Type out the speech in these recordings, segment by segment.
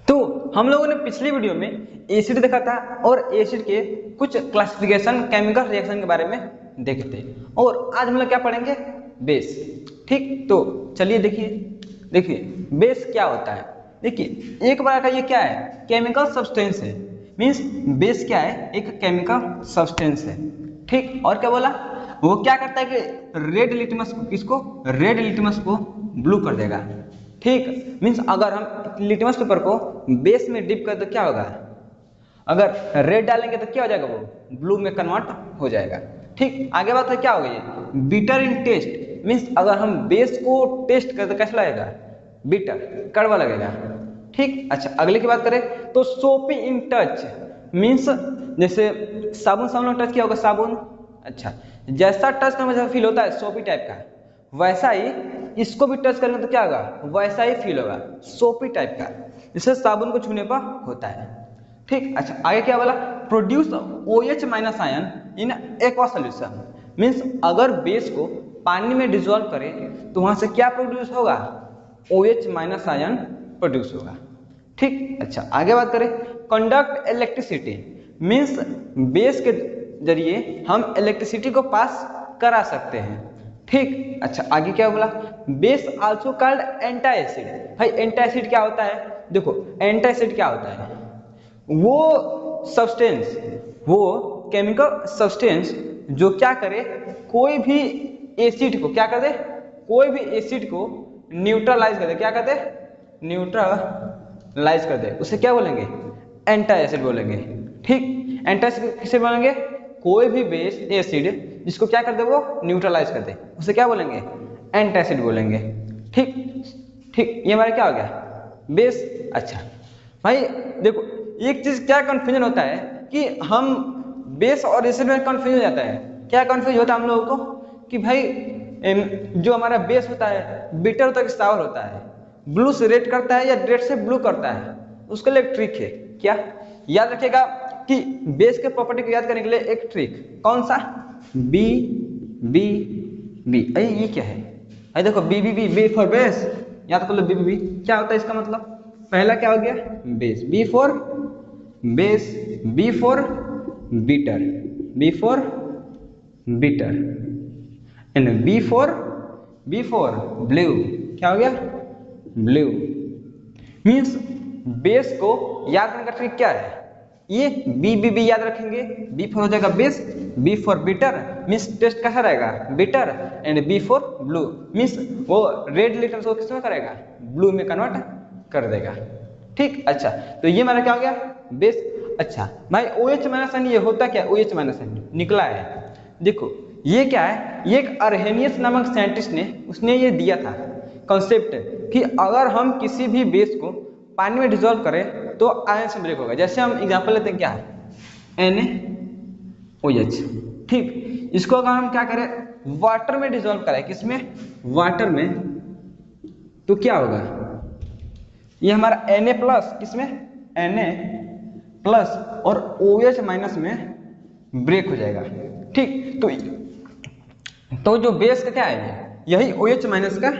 तो हम लोगों ने पिछली वीडियो में एसिड देखा था और एसिड के कुछ क्लासिफिकेशन केमिकल रिएक्शन के बारे में देखे थे, और आज हम लोग क्या पढ़ेंगे, बेस। ठीक, तो चलिए देखिए बेस क्या होता है। देखिए एक बार का ये क्या है, केमिकल सब्सटेंस है। मीन्स बेस क्या है, एक केमिकल सब्सटेंस है। ठीक, और क्या बोला, वो क्या करता है कि रेड लिटमस को, किसको, रेड लिटमस को ब्लू कर देगा। ठीक, मीन्स अगर हम लिटमस पेपर को बेस में डिप कर तो क्या होगा, अगर रेड डालेंगे तो क्या हो जाएगा, वो ब्लू में कन्वर्ट हो जाएगा। ठीक, आगे बात है क्या हो गई, बिटर इन टेस्ट। मीन्स अगर हम बेस को टेस्ट करते कैसा लगेगा, बिटर, कड़वा लगेगा। ठीक, अच्छा अगले की बात करें तो सोपी इन टच। मीन्स जैसे साबुन टच किया होगा, साबुन, अच्छा जैसा टच करने में फील होता है सोपी टाइप का, वैसा ही इसको भी टच करेंगे तो क्या होगा, वैसा ही फील होगा, सोपी टाइप का, जिससे साबुन को छूने पर होता है। ठीक, अच्छा आगे क्या बोला, produce OH minus ion in aqua solution. Means अगर बेस को पानी में डिजोल्व करें तो वहां से क्या प्रोड्यूस होगा, OH माइनस आयन प्रोड्यूस होगा। ठीक, अच्छा आगे बात करें, कंडक्ट इलेक्ट्रिसिटी। मीन्स बेस के जरिए हम इलेक्ट्रिसिटी को पास करा सकते हैं। ठीक, अच्छा आगे क्या बोला, base also called anti acid. भाई एंटी एसिड क्या होता है, देखो एंटी एसिड क्या होता है, वो सब्सटेंस, वो केमिकल सब्सटेंस जो क्या करे, कोई भी एसिड को क्या कर दे, कोई भी एसिड को न्यूट्रलाइज कर दे, क्या कर दे, न्यूट्रलाइज कर दे, उसे क्या बोलेंगे, एंटी एसिड बोलेंगे। ठीक, एंटी एसिड किसे बोलेंगे, कोई भी बेस एसिड जिसको क्या कर दे, वो न्यूट्रलाइज कर दे, उसे क्या बोलेंगे, एंटी एसिड बोलेंगे। ठीक ठीक, ये हमारा क्या हो गया, बेस। अच्छा भाई देखो एक चीज क्या कंफ्यूजन होता है कि हम बेस और एसिड में कंफ्यूज हो जाता है। क्या कंफ्यूज होता है हम लोगों को कि भाई जो हमारा बेस होता है बिटर होता है कि सावर होता है, ब्लू से रेड करता है या रेड से ब्लू करता है, उसके लिए एक ट्रिक है। क्या याद रखिएगा कि बेस के प्रॉपर्टी को याद करने के लिए एक ट्रिक, कौन सा, बी बी बी। अरे ये क्या है, अरे देखो B B B, B for base, याद कर लो बी बी बी क्या होता है, इसका मतलब पहला क्या हो गया, base, B for base, B for bitter, B for bitter, and B for blue, क्या हो गया, ब्लू। मीन्स बेस को याद करने का ट्रिक क्या है, ये बी बी बी याद रखेंगे, बी फॉर हो जाएगा base, B for bitter, means taste कैसा रहेगा, bitter, and B for blue, means वो रेड लिटर्स को किसमें करेगा, ब्लू में कन्वर्ट कर देगा। ठीक, अच्छा तो ये हमारा क्या हो गया, बेस। अच्छा भाई OH माइनस ये होता क्या, OH माइनस निकला है, देखो ये क्या है, ये एक अर्हेनियस नामक साइंटिस्ट ने, उसने ये दिया था कॉन्सेप्ट कि अगर हम किसी भी बेस को पानी में डिजोल्व करें तो आयन से ब्रेक होगा। जैसे हम एग्जांपल लेते हैं, क्या है, NaOH। ठीक, इसको अगर हम क्या करें, वाटर में डिजोल्व करें, किसमें, वाटर में, तो क्या होगा, ये हमारा Na प्लस, किसमें, Na प्लस और OH माइनस में ब्रेक हो जाएगा। ठीक, तो जो बेस का क्या है, यही OH माइनस का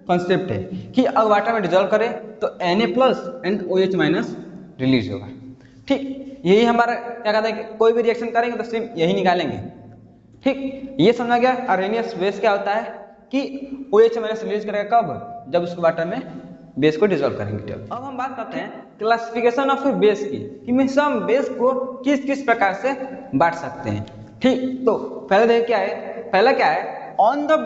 कॉन्सेप्ट है कि अगर वाटर में डिजोल्व करें तो Na plus and OH minus release होगा। ठीक, यही हमारा क्या कहता है कि कोई भी रिएक्शन करेंगे तो सिर्फ यही निकालेंगे। ठीक, ये समझा गया अर्हेनियस बेस क्या होता है कि OH माइनस रिलीज करेगा कब, जब उसको वाटर में बेस को डिसॉल्व करेंगे। अब हम बात करते हैं क्लासिफिकेशन ऑफ बेस की, कि हम बेस को किस किस प्रकार से बांट सकते हैं। ठीक, तो पहले देखिए क्या है, पहला क्या है, on the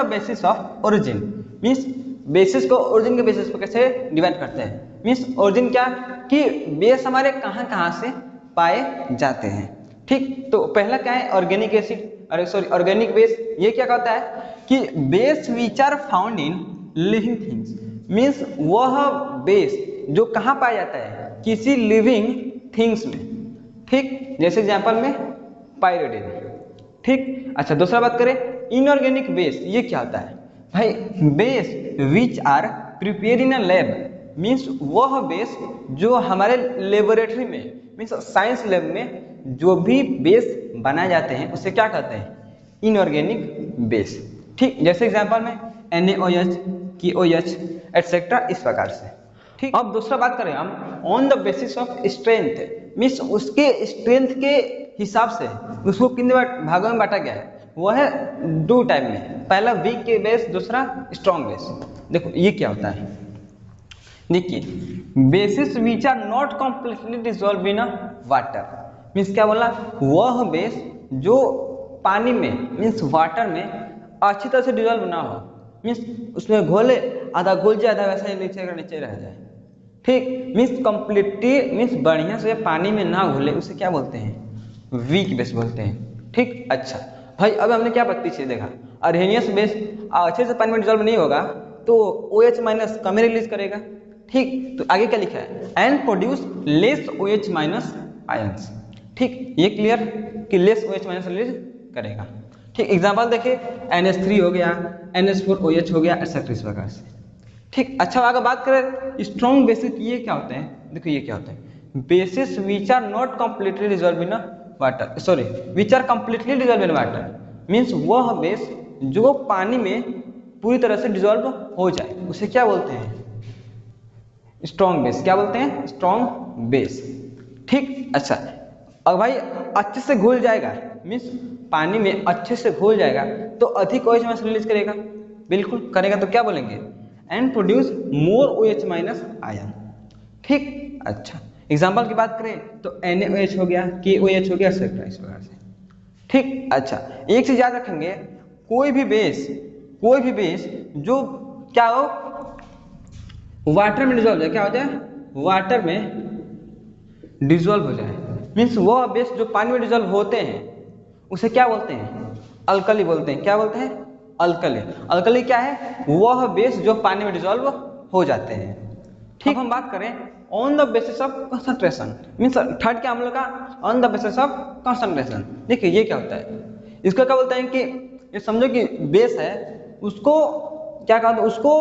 basis of origin. Means basis को ओरिजिन के बेसिस पर कैसे डिवाइड करते हैं, मीन्स ओरिजिन क्या कि बेस हमारे कहाँ कहाँ से पाए जाते हैं। ठीक, तो पहला क्या है, ऑर्गेनिक एसिड, अरे सॉरी ऑर्गेनिक बेस। ये क्या कहता है कि base which are found in living things. Means वह बेस जो कहाँ पाया जाता है, किसी लिविंग थिंग्स में। ठीक, जैसे एग्जांपल में पायरिडिन। ठीक, अच्छा दूसरा बात करें इनऑर्गेनिक बेस, ये क्या होता है भाई, base which are prepare in a lab. Means वह बेस जो हमारे लेबोरेटरी में, मीन्स साइंस लैब में जो भी बेस बनाए जाते हैं उसे क्या कहते हैं, इनऑर्गेनिक बेस। ठीक, जैसे एग्जांपल में NaOH, KOH एटसेट्रा, इस प्रकार से। ठीक। अब दूसरा बात करें हम on the basis of strength, means उसके स्ट्रेंथ के हिसाब से उसको कितने भागों में बांटा गया है, वो है 2 टाइप में, पहला वीक के बेस, दूसरा स्ट्रॉन्ग बेस। देखो ये क्या होता है, देखिए bases which are not completely dissolve in water, means क्या बोला, वह बेस जो पानी में मीन्स वाटर में अच्छी तरह से डिसॉल्व ना हो, मीन्स उसमें घोले आधा घुल जाए आधा वैसा ही नीचे का नीचे रह जाए, ठीक। मीन्स कंप्लीटली मीन्स बढ़िया से पानी में ना घुले, उसे क्या बोलते हैं, वीक बेस बोलते हैं, ठीक। अच्छा भाई अब हमने क्या पीछे देखा, अर्हेनियस बेस अच्छे से पानी में डिसॉल्व नहीं होगा तो OH माइनस कम रिलीज करेगा, ठीक। तो आगे क्या लिखा है, and produce less OH minus ions, ठीक। ये क्लियर कि लेस OH माइनस रिलीज करेगा, ठीक। एग्जांपल देखिए NH3 हो गया, NH4OH हो गया, ऐसा इस प्रकार से, ठीक। अच्छा अगर बात करें स्ट्रॉन्ग बेसिस, ये क्या होते हैं, देखो ये क्या होते हैं, bases which are not completely dissolve in water, sorry which are completely dissolve in water, means वह बेस जो पानी में पूरी तरह से डिसॉल्व हो जाए, उसे क्या बोलते हैं, स्ट्रॉन्ग बेस। क्या बोलते हैं, स्ट्रॉन्ग बेस, ठीक। अच्छा अब भाई अच्छे से घुल जाएगा, मीन्स पानी में अच्छे से घुल जाएगा तो अधिक OH माइनस रिलीज करेगा, बिल्कुल करेगा, तो क्या बोलेंगे, and produce more OH minus ion, ठीक। अच्छा एग्जाम्पल की बात करें तो NaOH हो गया, KOH हो गया, एक्सेट्रा इस प्रकार से, ठीक। अच्छा एक चीज याद रखेंगे, कोई भी बेस जो क्या हो वाटर में डिसॉल्व हो जाए, क्या हो जाए, वाटर में डिसॉल्व हो जाए, मीन्स वह बेस जो पानी में डिसॉल्व होते हैं उसे क्या बोलते हैं, अल्कली बोलते हैं। क्या बोलते हैं, अल्कली। अल्कली क्या है, वह बेस जो पानी में डिसॉल्व हो जाते हैं, ठीक। हम बात करें on the basis of concentration, means third क्या हम लोग का, on the basis of concentration. देखिए ये क्या होता है, इसको क्या बोलते हैं कि ये समझो कि बेस है, उसको क्या कहते हैं, उसको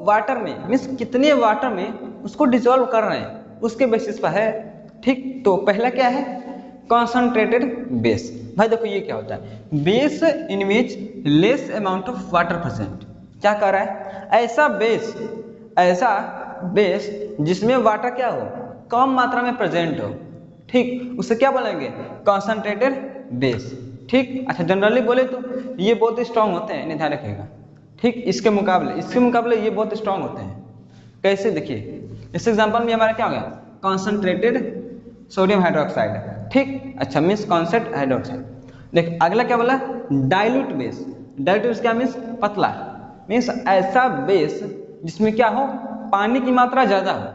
वाटर में मीन्स कितने वाटर में उसको डिसॉल्व कर रहे हैं उसके बेसिस पर है, ठीक। तो पहला क्या है, कॉन्सनट्रेटेड बेस। भाई देखो ये क्या होता है, base in which less amount of water present. क्या कर रहा है, ऐसा बेस जिसमें वाटर क्या हो, कम मात्रा में प्रेजेंट हो, ठीक, उसे क्या बोलेंगे, कॉन्सनट्रेटेड बेस, ठीक। अच्छा जनरली बोले तो ये बहुत ही स्ट्रांग होते हैं, ध्यान रखिएगा, ठीक। इसके मुकाबले ये बहुत स्ट्रांग होते हैं। कैसे, देखिए इस एग्जांपल में हमारा क्या हो गया, कॉन्सनट्रेटेड सोडियम हाइड्रोक्साइड, ठीक। अच्छा मीन्स कॉन्सेंट्रेटेड हाइड्रोक्साइड। देख अगला क्या बोला, डाइल्यूट बेस। डाइल्यूट बेस क्या मीन्स पतला, मीन्स ऐसा बेस जिसमें क्या हो, पानी की मात्रा ज्यादा हो,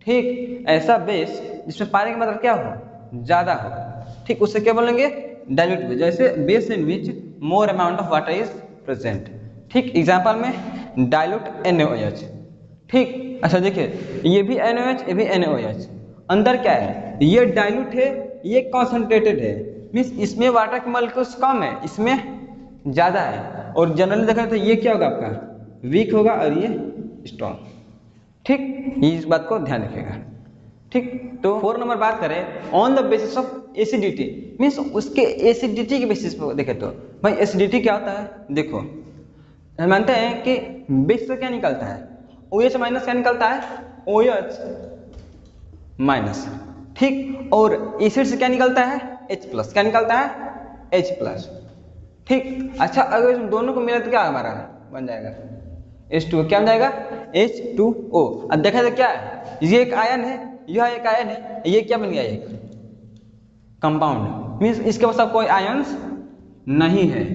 ठीक। ऐसा बेस जिसमें पानी की मात्रा क्या हो, ज्यादा हो, ठीक, उससे क्या बोलेंगे, डाइल्यूट बेस। जैसे base in which more amount of water is present, ठीक। एग्जांपल में डाइल्यूट NaOH, ठीक। अच्छा देखिए ये भी NaOH, ये भी NaOH, अंदर क्या है, ये डाइल्यूट है, ये कॉन्सनट्रेटेड है, मीन्स इसमें वाटर के मॉलिक्यूल्स कम है, इसमें ज्यादा है। और जनरली देखा तो ये क्या होगा, आपका वीक होगा और ये स्ट्रॉन्ग, ठीक। ये इस बात को ध्यान रखिएगा, ठीक। तो 4 नंबर बात करें on the basis of acidity, means उसके एसिडिटी के बेसिस पर देखे तो भाई एसिडिटी क्या होता है, देखो हम मानते हैं कि बेस से क्या निकलता है, OH माइनस क्या निकलता है, OH माइनस, ठीक। और एसिड से क्या निकलता है, H प्लस, क्या निकलता है, H प्लस, ठीक। अच्छा अगर इसमें दोनों को मिला तो क्या हमारा बन जाएगा, H2O, क्या बन जाएगा, H2O। अब देखा जाए क्या है, ये एक आयन है, यह एक आयन है, ये क्या बन गया, एक कंपाउंड, मीन्स इसके पास अब कोई आयंस नहीं है,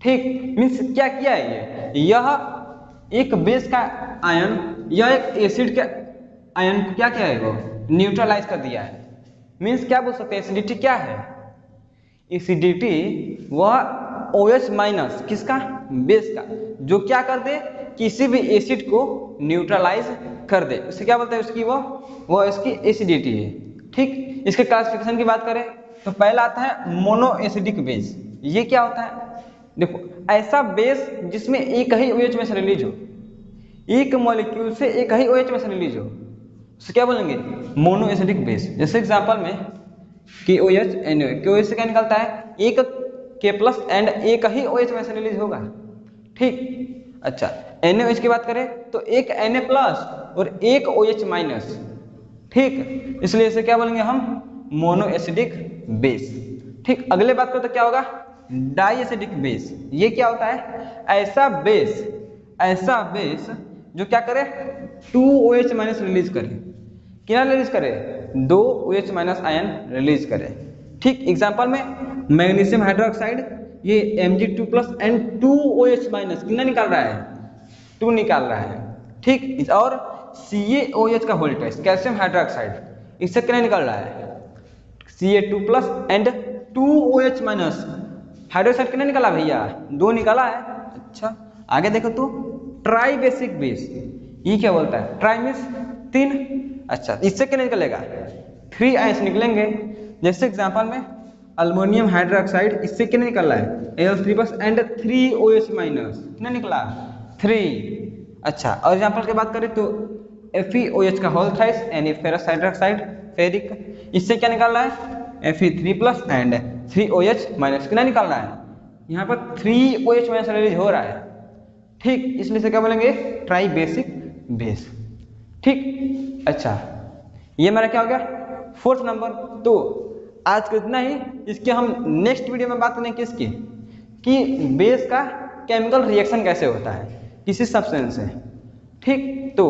ठीक। मीन्स क्या किया है, यह एक बेस का आयन, यह एक एसिड के आयन को क्या किया है, वो न्यूट्रलाइज कर दिया है। मीन्स क्या बोल सकते हैं, एसिडिटी क्या है, एसिडिटी वह OH माइनस किसका, बेस का, जो क्या कर दे, किसी भी एसिड को न्यूट्रलाइज कर दे, उसे क्या बोलते हैं, उसकी वो इसकी एसिडिटी है, ठीक। इसके क्लासिफिकेशन की बात करें तो पहला आता है मोनो एसिडिक बेस। ये क्या होता है, देखो ऐसा बेस जिसमें एक ही OH में से रिलीज हो, एक मॉलिक्यूल से एक ही OH में से रिलीज हो, उसे क्या बोलेंगे, मोनो एसिडिक बेस। जैसे एग्जांपल में KOH NaOH, KOH से क्या निकलता है, एक K प्लस एंड एक ही OH में से रिलीज होगा, ठीक। अच्छा NaOH की बात करें तो एक Na प्लस और एक OH माइनस, ठीक, इसलिए इसे क्या बोलेंगे हम, मोनो एसिडिक बेस। ठीक, अगले बात करें तो क्या होगा, डाई एसिडिक बेस। ये क्या होता है, ऐसा बेस जो क्या करे, 2OH माइनस रिलीज करे। क्या रिलीज करे, 2 OH माइनस आयन रिलीज करे। ठीक, एग्जांपल में मैग्नीशियम हाइड्रोक्साइड, ये Mg2 plus and 2OH minus कितना निकाल रहा है, 2 निकाल रहा है। ठीक, और CaOH का होल टेस्ट कैल्शियम हाइड्रोक्साइड, इससे कितना निकल रहा है, Ca2 plus and 2OH minus, hydroxide कितना निकाला भैया, 2 निकाला है। अच्छा, आगे देखो तो ट्राई बेसिक बेस, ये क्या बोलता है, ट्राई मींस 3। अच्छा, इससे कितना निकलेगा, 3 आयंस निकलेंगे। जैसे एग्जांपल में अल्मोनियम हाइड्रोक्साइड, इससे कितना निकल रहा है, Al3 plus and 3OH minus, कितना निकला, 3। अच्छा, और एग्जांपल की बात करें तो FeOH का होल थ्राइस यानी फेरस हाइड्रोक्साइड, फेरिक, इससे क्या निकल रहा है, Fe3 plus and 3OH minus, कितना निकल रहा है, यहाँ पर 3OH माइनस रिलीज हो रहा है। ठीक, इसलिए से क्या बोलेंगे, ट्राई बेसिक बेस। ठीक, अच्छा, ये मेरा क्या हो गया, 4th नंबर। तो आज को इतना ही, इसके हम नेक्स्ट वीडियो में बात करेंगे किसकी, कि बेस का केमिकल रिएक्शन कैसे होता है किसी सब्सटेंस से। ठीक, तो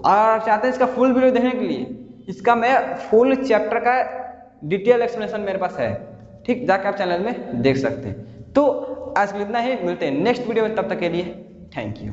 और चाहते हैं इसका फुल वीडियो देखने के लिए, इसका मैं फुल चैप्टर का डिटेल एक्सप्लेनेशन मेरे पास है। ठीक, जाकर आप चैनल में देख सकते हैं। तो आज के लिए इतना ही, मिलते हैं नेक्स्ट वीडियो में, तब तक के लिए थैंक यू।